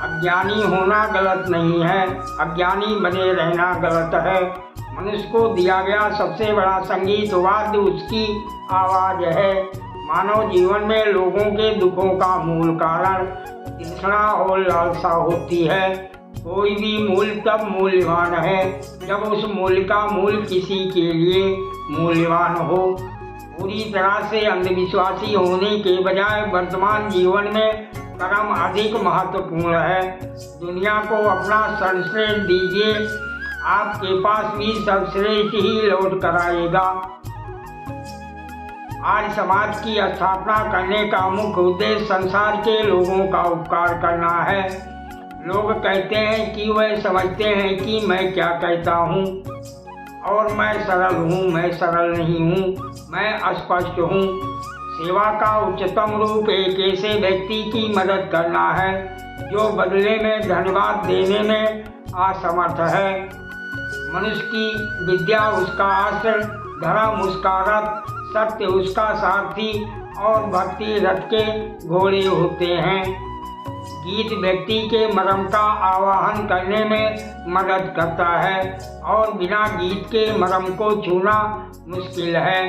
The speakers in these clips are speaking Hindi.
अज्ञानी होना गलत नहीं है, अज्ञानी बने रहना गलत है। मनुष्य को दिया गया सबसे बड़ा संगीत वाद्य उसकी आवाज़ है। मानव जीवन में लोगों के दुखों का मूल कारण तृष्णा और लालसा होती है। कोई भी मूल्य तब मूल्यवान है जब उस मूल्य का मूल्य किसी के लिए मूल्यवान हो। पूरी तरह से अंधविश्वासी होने के बजाय वर्तमान जीवन में कर्म अधिक महत्वपूर्ण है। दुनिया को अपना सर्वश्रेष्ठ दीजिए, आपके पास भी सर्वश्रेष्ठ ही लौट कर आएगा। आज समाज की स्थापना करने का मुख्य उद्देश्य संसार के लोगों का उपकार करना है। लोग कहते हैं कि वह समझते हैं कि मैं क्या कहता हूँ और मैं सरल हूँ, मैं सरल नहीं हूँ, मैं अस्पष्ट हूँ। सेवा का उच्चतम रूप एक ऐसे व्यक्ति की मदद करना है जो बदले में धन्यवाद देने में असमर्थ है। मनुष्य की विद्या उसका अस्त्र, धर्म उसका रथ, सत्य उसका सारथी और भक्ति रथ के घोड़े होते हैं। गीत व्यक्ति के मर्म का आवाहन करने में मदद करता है और बिना गीत के मर्म को छूना मुश्किल है।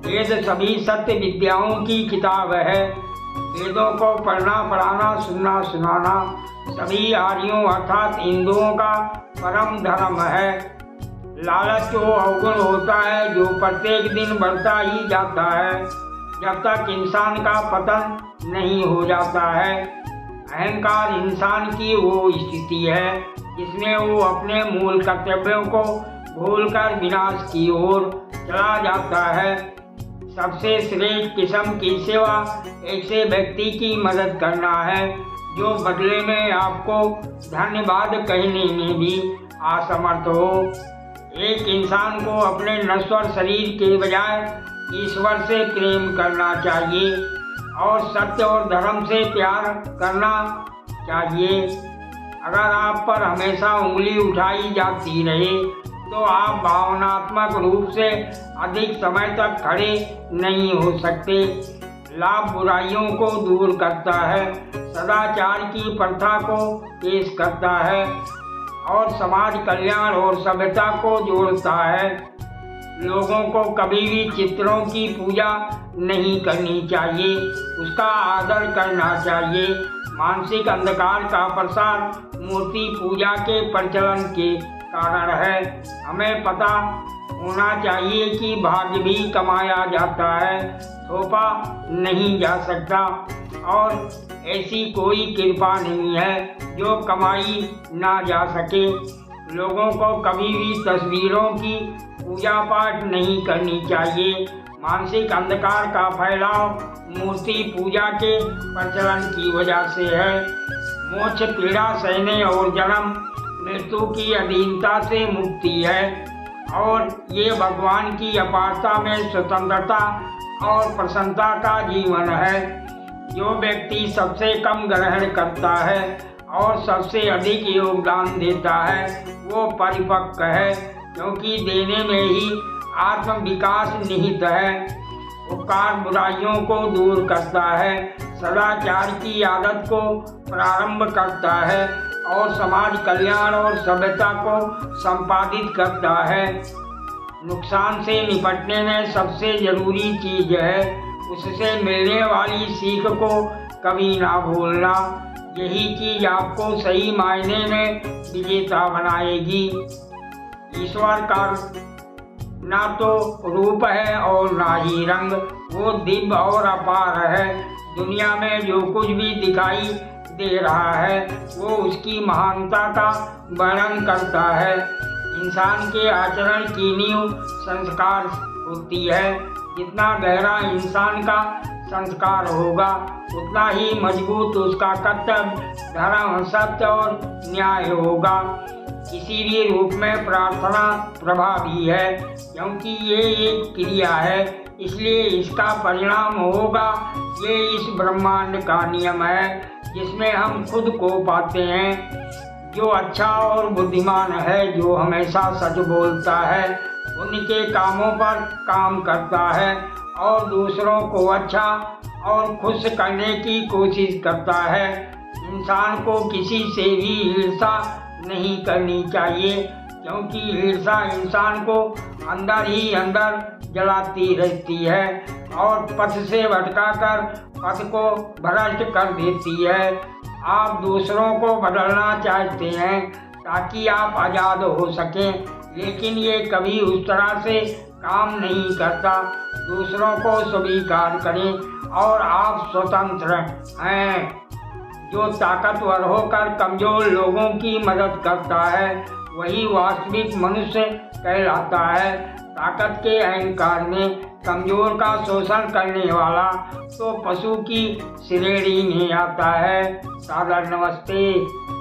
वेद सभी सत्य विद्याओं की किताब है। वेदों को पढ़ना, पढ़ाना, सुनना, सुनाना सभी आर्यों अर्थात हिंदुओं का परम धर्म है। लालच वो अवगुण होता है जो प्रत्येक दिन बढ़ता ही जाता है जब तक इंसान का पतन नहीं हो जाता है। अहंकार इंसान की वो स्थिति है जिसमें वो अपने मूल कर्तव्यों को भूलकर विनाश की ओर चला जाता है। सबसे श्रेष्ठ किस्म की सेवा ऐसे व्यक्ति की मदद करना है जो बदले में आपको धन्यवाद कहने में भी असमर्थ हो। एक इंसान को अपने नश्वर शरीर के बजाय ईश्वर से प्रेम करना चाहिए और सत्य और धर्म से प्यार करना चाहिए। अगर आप पर हमेशा उंगली उठाई जाती रहे तो आप भावनात्मक रूप से अधिक समय तक खड़े नहीं हो सकते। लाभ बुराइयों को दूर करता है, सदाचार की प्रथा को पेश करता है और समाज कल्याण और सभ्यता को जोड़ता है। लोगों को कभी भी चित्रों की पूजा नहीं करनी चाहिए, उसका आदर करना चाहिए। मानसिक अंधकार का प्रसार मूर्ति पूजा के प्रचलन के कारण है। हमें पता होना चाहिए कि भाग्य भी कमाया जाता है, थोपा नहीं जा सकता और ऐसी कोई कृपा नहीं है जो कमाई ना जा सके। लोगों को कभी भी तस्वीरों की पूजा पाठ नहीं करनी चाहिए। मानसिक अंधकार का फैलाव मूर्ति पूजा के प्रचलन की वजह से है। मोक्ष पीड़ा सहने और जन्म मृत्यु की अधीनता से मुक्ति है और ये भगवान की अपारता में स्वतंत्रता और प्रसन्नता का जीवन है। जो व्यक्ति सबसे कम ग्रहण करता है और सबसे अधिक योगदान देता है वो परिपक्व है, क्योंकि देने में ही आत्म विकास निहित है। उपकार बुराइयों को दूर करता है, सदाचार की आदत को प्रारंभ करता है और समाज कल्याण और सभ्यता को संपादित करता है। नुकसान से निपटने में सबसे जरूरी चीज है उससे मिलने वाली सीख को कभी ना भूलना। यही चीज आपको सही मायने में विजेता बनाएगी। ईश्वर का ना तो रूप है और ना ही रंग, वो दिव्य और अपार है। दुनिया में जो कुछ भी दिखाई दे रहा है वो उसकी महानता का वर्णन करता है। इंसान के आचरण की नींव संस्कार होती है। जितना गहरा इंसान का संस्कार होगा उतना ही मजबूत उसका कर्तव्य, धर्म, सत्य और न्याय होगा। किसी भी रूप में प्रार्थना प्रभावी है, क्योंकि ये एक क्रिया है, इसलिए इसका परिणाम होगा। ये इस ब्रह्मांड का नियम है जिसमें हम खुद को पाते हैं। जो अच्छा और बुद्धिमान है, जो हमेशा सच बोलता है, उनके कामों पर काम करता है और दूसरों को अच्छा और खुश करने की कोशिश करता है। इंसान को किसी से भी ईर्ष्या नहीं करनी चाहिए, क्योंकि ईर्ष्या इंसान को अंदर ही अंदर जलाती रहती है और पथ से भटकाकर पथ को भ्रष्ट कर देती है। आप दूसरों को बदलना चाहते हैं ताकि आप आज़ाद हो सकें, लेकिन ये कभी उस तरह से काम नहीं करता। दूसरों को स्वीकार करें और आप स्वतंत्र हैं। जो ताकतवर होकर कमज़ोर लोगों की मदद करता है वही वास्तविक मनुष्य कहलाता है। ताकत के अहंकार में कमज़ोर का शोषण करने वाला तो पशु की श्रेणी में आता है। सादर नमस्ते।